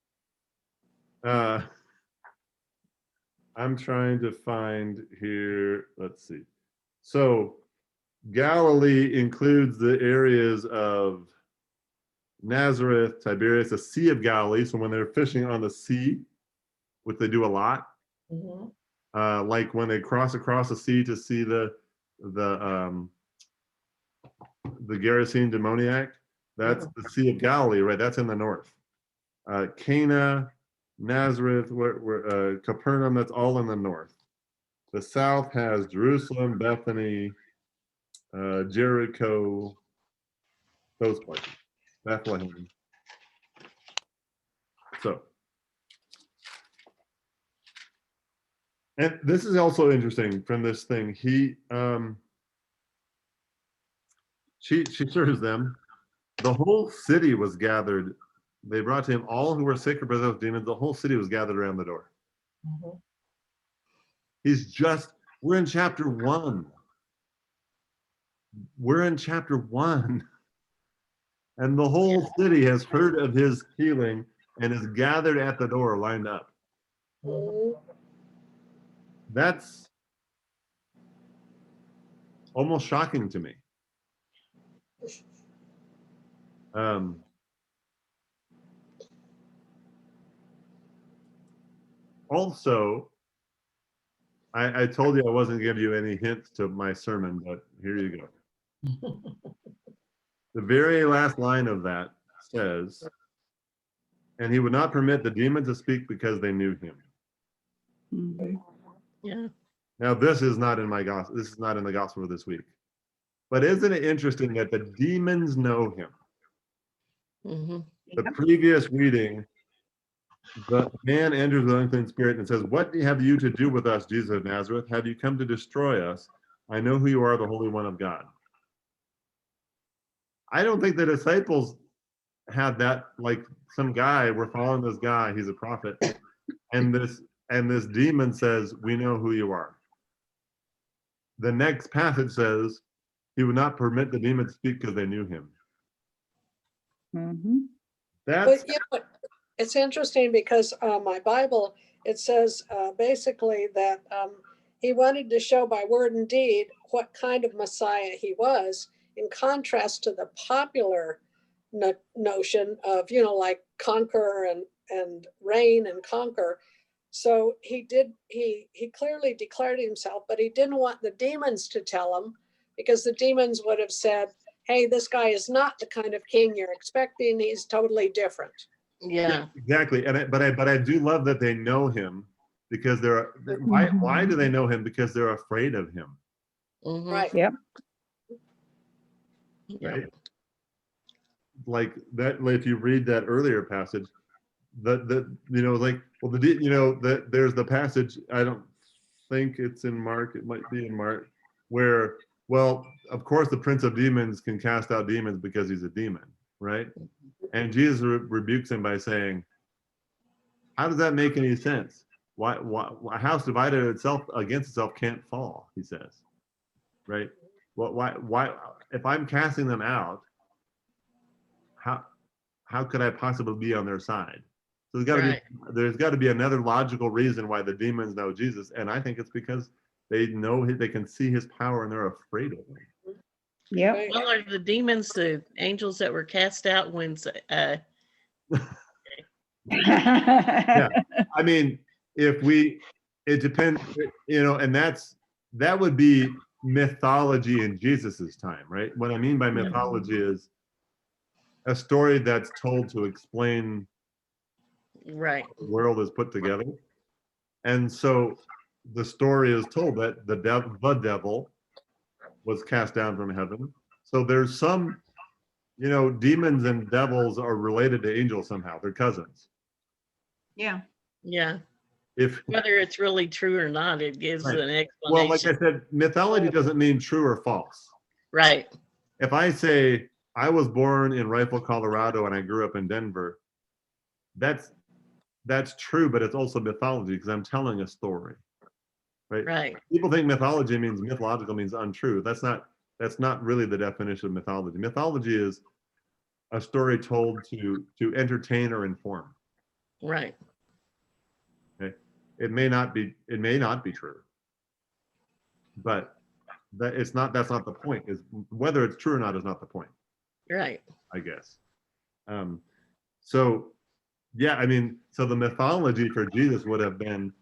I'm trying to find here. Let's see. So Galilee includes the areas of Nazareth, Tiberias, the Sea of Galilee. So when they're fishing on the sea, which they do a lot, Mhm. like when they cross across the sea to see the Gerasene demoniac, that's the Sea of Galilee, right? That's in the north. Cana, Nazareth, Capernaum, that's all in the north. The south has Jerusalem, Bethany, Jericho, those places, Bethlehem. So, and this is also interesting from this thing. She serves them. The whole city was gathered. They brought to him all who were sick or possessed with demons. The whole city was gathered around the door. Mhm. We're in chapter 1. We're in chapter 1. And the whole city has heard of his healing and is gathered at the door, lined up. Mhm. That's almost shocking to me. Also, I told you I wasn't going to give you any hints to my sermon, but here you go. The very last line of that says, and he would not permit the demons to speak because they knew him. Mhm. Yeah. Now, this is not in my gospel. This is not in the gospel of this week. But isn't it interesting that the demons know him? Hmm. The previous reading, the man enters with unclean spirit and says, "What have you to do with us, Jesus of Nazareth? Have you come to destroy us? I know who you are, the Holy One of God." I don't think the disciples had that, like some guy, we're following this guy, he's a prophet, and this demon says, "We know who you are." The next passage says, he would not permit the demon to speak because they knew him. Mhm. That's But you know, it's interesting because my Bible, it says basically that he wanted to show by word and deed what kind of Messiah he was, in contrast to the popular notion of, you know, like conquer and reign and conquer. So he clearly declared himself, but he didn't want the demons to tell him, because the demons would have said, hey, this guy is not the kind of king you're expecting. He's totally different. Yeah. exactly. But I do love that they know him, because why do they know him? Because they're afraid of him, Hmm. Right. Yep. Yeah. right? Like that, if you read that earlier passage, like, well, there's the passage, I don't think it's in Mark, it might be in Mark, where, well, of course the prince of demons can cast out demons because he's a demon, right? And Jesus rebukes him by saying, how does that make any sense? Why a house divided itself against itself can't fall, he says, right? Well, why if I'm casting them out, how could I possibly be on their side? So Right. there's got to be another logical reason why the demons know Jesus, and I think it's because they know they can see his power and they're afraid of him. Yep. Right. Well, are the demons the angels that were cast out when Yeah, I mean, it depends, and that would be mythology in Jesus's time, right? What I mean by mythology is a story that's told to explain right. the world is put together. And so the story is told that the devil was cast down from heaven. So there's some, demons and devils are related to angels somehow. They're cousins. Yeah. Yeah. If Whether it's really true or not, it gives Right. an Well, like explanation. I said, mythology doesn't mean true or false. Right. If I say I was born in Rifle, Colorado, and I grew up in Denver, that's true, but it's also mythology because I'm telling a story. Right? Right. People think mythological means untrue. That's not really the definition of mythology. Mythology is a story told to entertain or inform. Right. Okay? It may not be true, but that's not the point. Is whether it's true or not is not the point, Right. I guess. So yeah, I mean, so the mythology for Jesus would have been,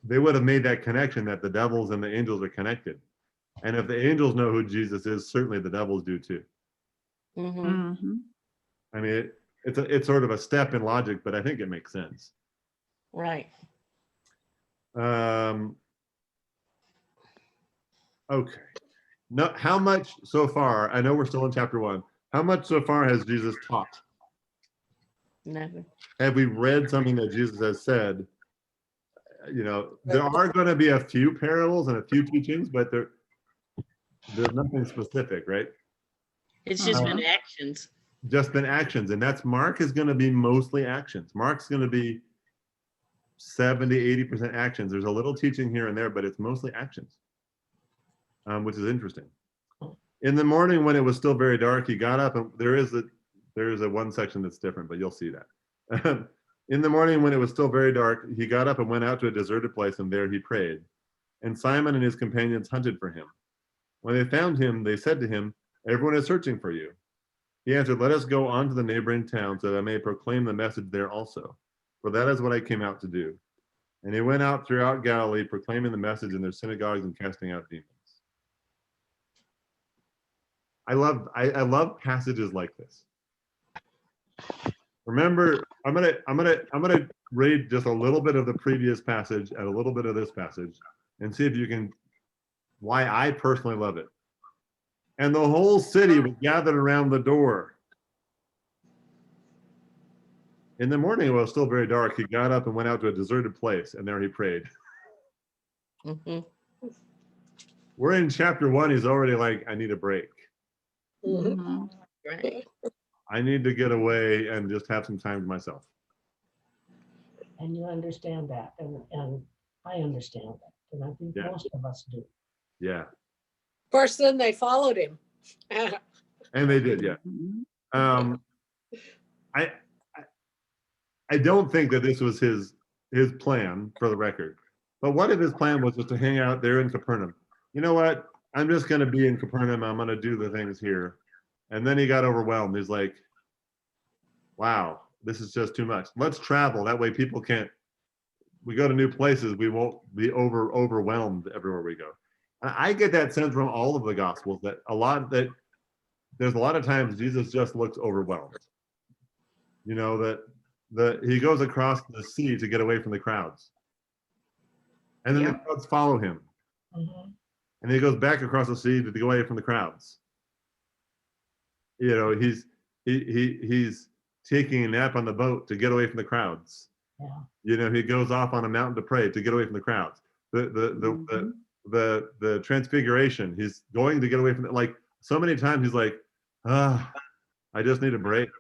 they would have made that connection that the devils and the angels are connected. And if the angels know who Jesus is, certainly the devils do too. Hmm. Mhm. I mean, it's sort of a step in logic, but I think it makes sense. Right. Okay. No, how much so far? I know we're still in chapter 1. How much so far has Jesus taught? Nothing. Have we read something that Jesus has said? There are going to be a few parables and a few teachings, but there's nothing specific, right? It's just been Uh-huh. actions. Just been actions, and Mark is going to be mostly actions. Mark's going to be 70-80% actions. There's a little teaching here and there, but it's mostly actions, which is interesting. In the morning when it was still very dark, he got up, and there is a one section that's different, but you'll see that. In the morning when it was still very dark, he got up and went out to a deserted place, and there he prayed. And Simon and his companions hunted for him. When they found him, they said to him, "Everyone is searching for you." He answered, "Let us go on to the neighboring towns, so that I may proclaim the message there also. For that is what I came out to do." And he went out throughout Galilee, proclaiming the message in their synagogues and casting out demons. I love passages like this. Remember, I'm gonna read just a little bit of the previous passage and a little bit of this passage, and see if you can, why I personally love it. And the whole city was gathered around the door. In the morning, it was still very dark. He got up and went out to a deserted place, and there he prayed. Mhm. We're in chapter 1. He's already like, I need a break. Mhm. Mhm. Right. I need to get away and just have some time to myself. And you understand that, and I understand that, and I think Yeah. most of us do. Yeah. Of course, then they followed him. And they did, yeah. Mhm. I I don't think that this was his plan, for the record. But what if his plan was just to hang out there in Capernaum? You know what? I'm just going to be in Capernaum. I'm going to do the things here. And then he got overwhelmed. He's like, wow, this is just too much. Let's travel. That way people can't, we go to new places, we won't be overwhelmed everywhere we go. I get that sense from all of the gospels that there's a lot of times Jesus just looks overwhelmed. You know, that he goes across the sea to get away from the crowds. And then the crowds follow him. Mhm. And he goes back across the sea to go away from the crowds. You know, he's taking a nap on the boat to get away from the crowds. Yeah. You know, he goes off on a mountain to pray to get away from the crowds. The transfiguration, he's going to get away from it. Like so many times he's like, I just need a break.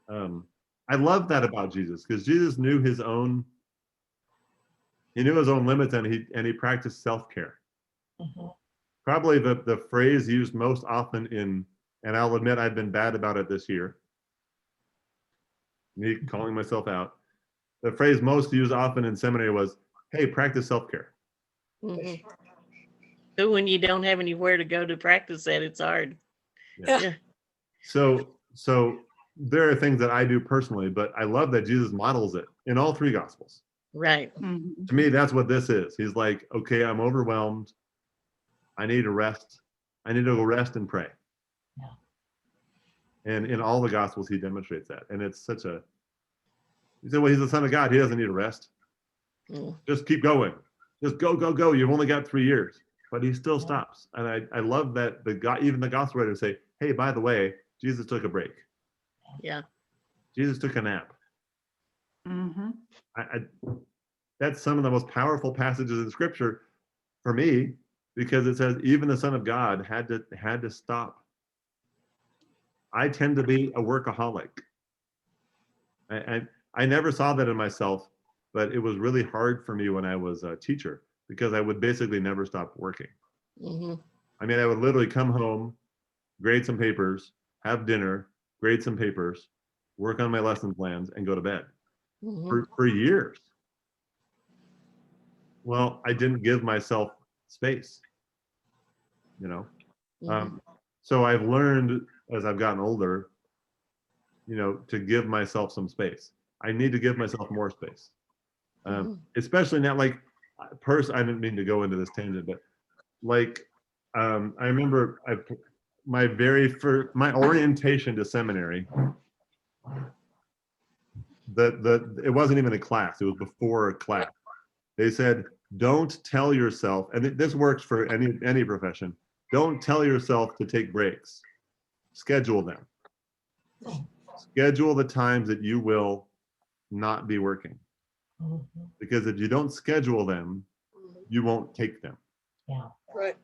I love that about Jesus, because Jesus knew his own limits, and he practiced self-care. Mhm. Probably the phrase used most often and I'll admit I've been bad about it this year, me calling myself out. The phrase most used often in seminary was, hey, practice self-care. Mhm. But when you don't have anywhere to go to practice that, it's hard. Yeah. So there are things that I do personally, but I love that Jesus models it in all three gospels. Right. Mhm. To me, that's what this is. He's like, okay, I'm overwhelmed. I need to rest. I need to go rest and pray. Yeah. And in all the gospels, he demonstrates that. And it's such a, you say, well, he's the Son of God. He doesn't need a rest. Mm. Just keep going. Just go, go, go. You've only got 3 years. But he still stops. And I love that even the gospel writers say, hey, by the way, Jesus took a break. Yeah. Jesus took a nap. Mhm. That's some of the most powerful passages in Scripture for me, because it says even the Son of God had to stop. I tend to be a workaholic. I never saw that in myself, but it was really hard for me when I was a teacher, because I would basically never stop working. Hmm. I mean, I would literally come home, grade some papers, have dinner, grade some papers, work on my lesson plans, and go to bed Hmm. for years. Well, I didn't give myself space, you know. So I've learned as I've gotten older, you know, to give myself some space. I need to give myself more space, especially now. Like, I didn't mean to go into this tangent, but like, I remember my orientation to seminary. It wasn't even a class; it was before a class. They said, "Don't tell yourself," and this works for any profession. Don't tell yourself to take breaks. Schedule them. Schedule the times that you will not be working. Mhm. Because if you don't schedule them, you won't take them. Yeah. Right.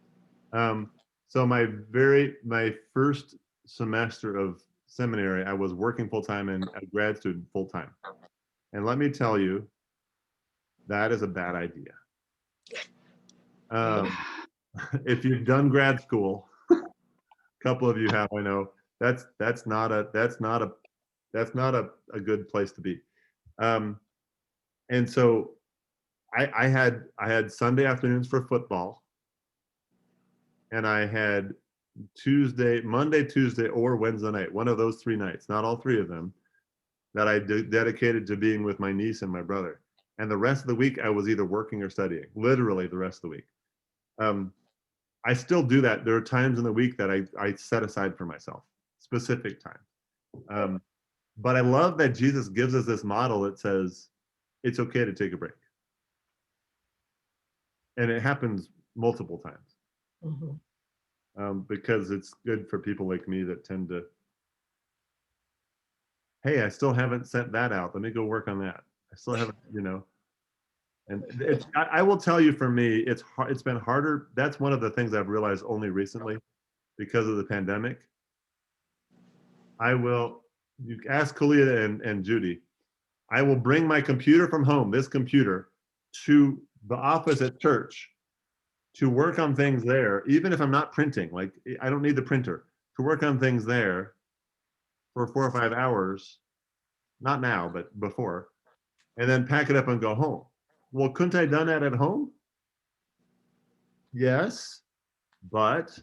So my first semester of seminary, I was working full time and a grad student full time. And let me tell you, that is a bad idea. If you've done grad school, couple of you have, I know. That's not a good place to be. And so I had Sunday afternoons for football, and I had Monday, Tuesday, or Wednesday night, one of those 3 nights, not all 3 of them, that I dedicated to being with my niece and my brother. And the rest of the week, I was either working or studying, literally the rest of the week. I still do that. There are times in the week that I set aside for myself, specific time. But I love that Jesus gives us this model that says it's okay to take a break. And it happens multiple times. Because it's good for people like me that tend to, hey, I still haven't sent that out. Let me go work on that. I still haven't, and I will tell you, for me, it's been harder. That's one of the things I've realized only recently because of the pandemic. You ask Kalia and Judy, I will bring my computer from home, this computer, to the office at church to work on things there, even if I'm not printing. Like, I don't need the printer to work on things there for 4 or 5 hours, not now, but before, and then pack it up and go home. Well, couldn't I have done that at home? Yes, but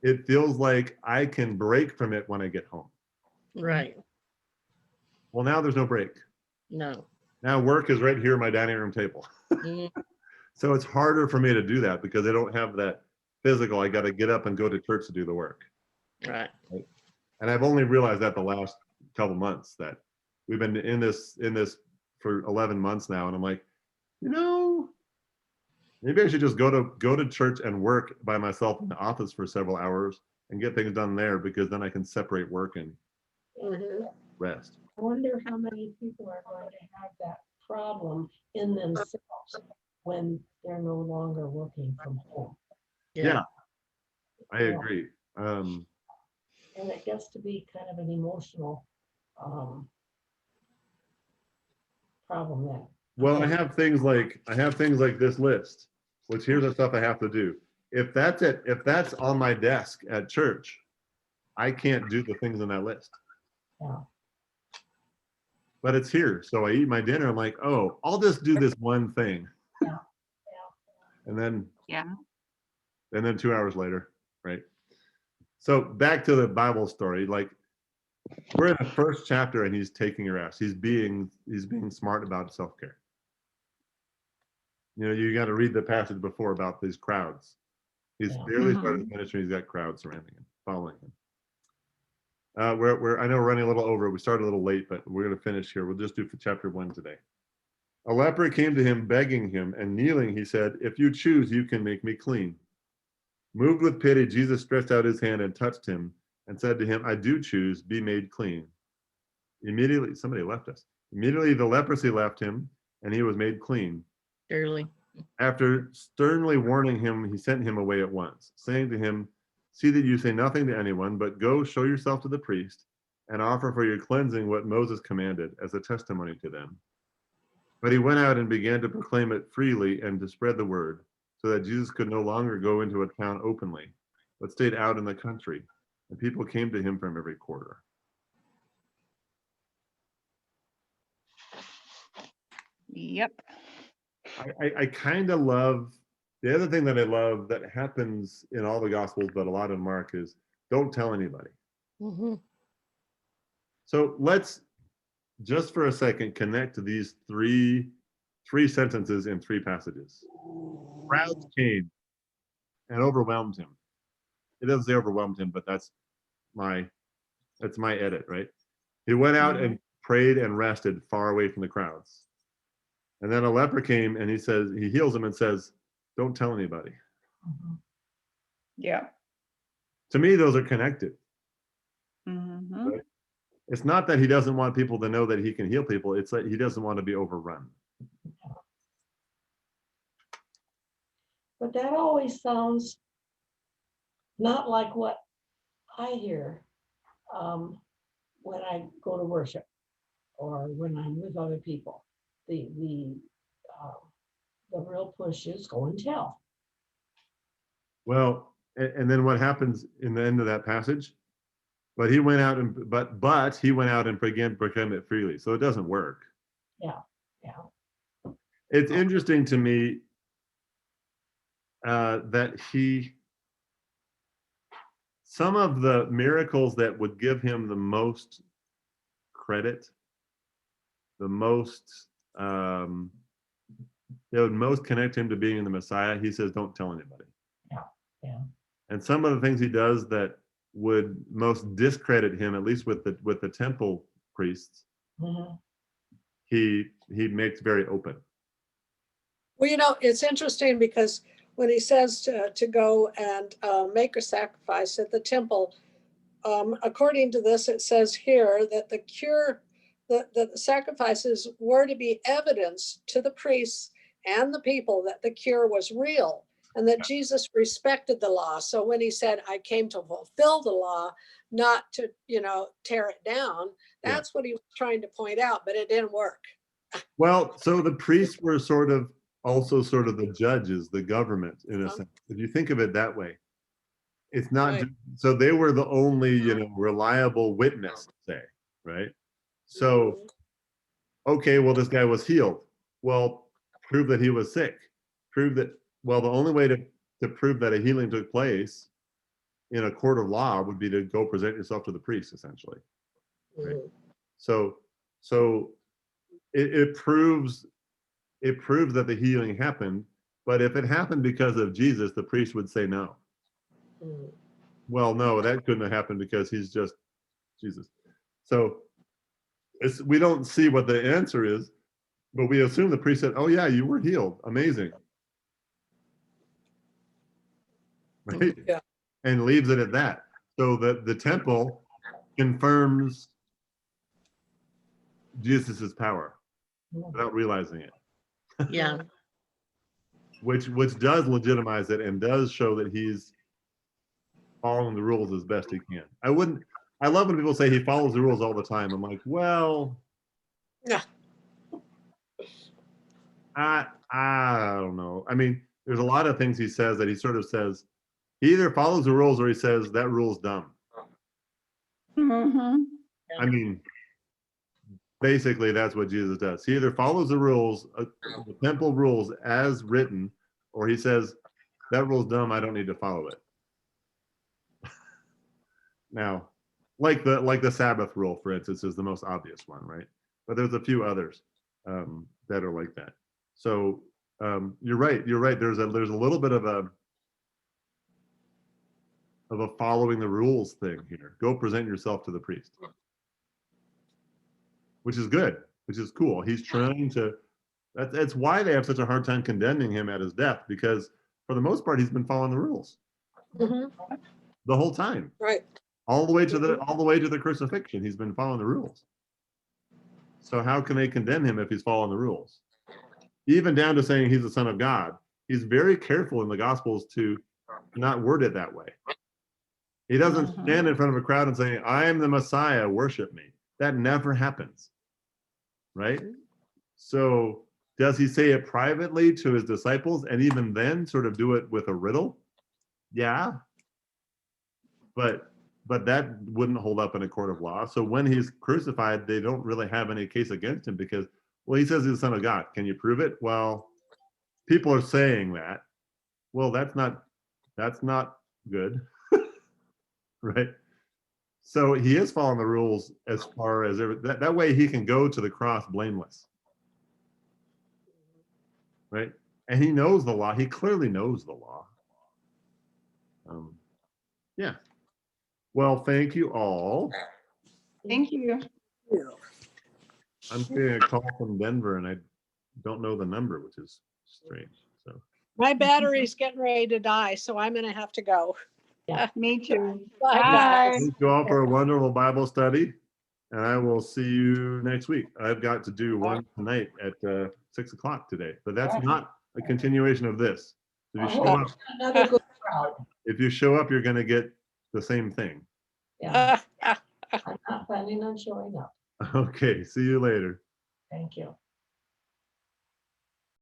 it feels like I can break from it when I get home. Right. Well, now there's no break. No. Now work is right here at my dining room table. Mhm. So it's harder for me to do that because I don't have that physical, I got to get up and go to church to do the work. Right. And I've only realized that the last couple months, that we've been in this for 11 months now. And I'm like, maybe I should just go to church and work by myself in the office for several hours and get things done there, because then I can separate work and rest. I wonder how many people are going to have that problem in themselves when they're no longer working from home. Yeah, I agree. And it gets to be kind of an emotional problem then. Well, I have things like this list, which here's the stuff I have to do. If that's on my desk at church, I can't do the things on that list. Yeah. But it's here. So I eat my dinner. I'm like, oh, I'll just do this one thing. Yeah. And then, Yeah. and then 2 hours later, right? So back to the Bible story, like, we're in the first chapter and he's taking a rest. He's being smart about self-care. You got to read the passage before about these crowds. He's barely started his ministry. He's got crowds surrounding him, following him. I know we're running a little over. We started a little late, but we're going to finish here. We'll just do for chapter 1 today. A leper came to him, begging him, and kneeling, he said, "If you choose, you can make me clean." Moved with pity, Jesus stretched out his hand and touched him and said to him, "I do choose, be made clean." Immediately, somebody left us. Immediately the leprosy left him, and he was made clean. Early. After sternly warning him, he sent him away at once, saying to him, "See that you say nothing to anyone, but go show yourself to the priest and offer for your cleansing what Moses commanded as a testimony to them." But he went out and began to proclaim it freely and to spread the word, so that Jesus could no longer go into a town openly, but stayed out in the country, and people came to him from every quarter. Yep. I kind of love, the other thing that I love that happens in all the Gospels, but a lot in Mark, is don't tell anybody. Mm-hmm. So let's just for a second connect to these three sentences in 3 passages. Crowds came and overwhelmed him. It doesn't say overwhelmed him, but that's my edit, right? He went out and prayed and rested far away from the crowds. And then a leper came and he heals him and says, "Don't tell anybody." Yeah. To me, those are connected. Mm-hmm. Right? It's not that he doesn't want people to know that he can heal people. It's that he doesn't want to be overrun. But that always sounds not like what I hear when I go to worship or when I'm with other people. The real push is go and tell. Well, and then what happens in the end of that passage? But he went out and but he went out and began to proclaim it freely. So it doesn't work. Yeah. It's interesting to me that some of the miracles that would give him the most credit, the most that would most connect him to being the Messiah, he says, don't tell anybody. Yeah. And some of the things he does that would most discredit him, at least with the temple priests, Mhm. he makes very open. Well, it's interesting because when he says to go and make a sacrifice at the temple, according to this, it says here that the sacrifices were to be evidence to the priests and the people that the cure was real and that Jesus respected the law. So when he said, I came to fulfill the law, not to, tear it down, Yeah. that's what he was trying to point out, but it didn't work. Well, so the priests were also sort of the judges, the government, in a sense. If you think of it that way, it's not Right. so they were the only, reliable witness, say, right? So, okay, well, this guy was healed. Well, prove that he was sick. Prove that, well, the only way to prove that a healing took place in a court of law would be to go present yourself to the priest, essentially. Right. Mhm. So it proves that the healing happened, but if it happened because of Jesus, the priest would say no. Mhm. Well, no, that couldn't have happened because he's just Jesus. So we don't see what the answer is, but we assume the priest said, oh yeah, you were healed. Amazing. Right? Yeah. And leaves it at that. So that the temple confirms Jesus's power without realizing it, Yeah. which does legitimize it and does show that he's following the rules as best he can. I love when people say he follows the rules all the time. I'm like, well, Yeah. I don't know. I mean, there's a lot of things he says that he sort of says, he either follows the rules or he says that rule's dumb. Mhm. I mean, basically that's what Jesus does. He either follows the rules, the temple rules as written, or he says that rule's dumb, I don't need to follow it. Now, like the Sabbath rule, for instance, is the most obvious one, right? But there's a few others that are like that. So you're right. There's a little bit of a following the rules thing here. Go present yourself to the priest, which is good, which is cool. He's trying to. That's why they have such a hard time condemning him at his death, because for the most part he's been following the rules Mhm. the whole time, Right. all the way to the crucifixion. He's been following the rules. So how can they condemn him if he's following the rules? Even down to saying he's the Son of God. He's very careful in the Gospels to not word it that way. He doesn't stand in front of a crowd and say, I am the Messiah, worship me. That never happens, right? So does he say it privately to his disciples and even then sort of do it with a riddle? Yeah. But that wouldn't hold up in a court of law. So when he's crucified, they don't really have any case against him because, well, he says he's the Son of God. Can you prove it? Well, people are saying that. Well, that's not good. Right? So he is following the rules as far as that way he can go to the cross blameless. Right? And he knows the law. He clearly knows the law. Yeah. Well, thank you all. Thank you. Yeah. I'm getting a call from Denver and I don't know the number, which is strange. So My battery's getting ready to die, so I'm gonna have to go. Me too. Bye, Bye. guys. thank you all for a wonderful Bible study. And I will see you next week. I've got to do one tonight at 6:00 today, but that's not a continuation of this. Another good crowd. If you show up, you're going to get the same thing. Yeah, I'm not planning on showing up. Okay, see you later. Thank you.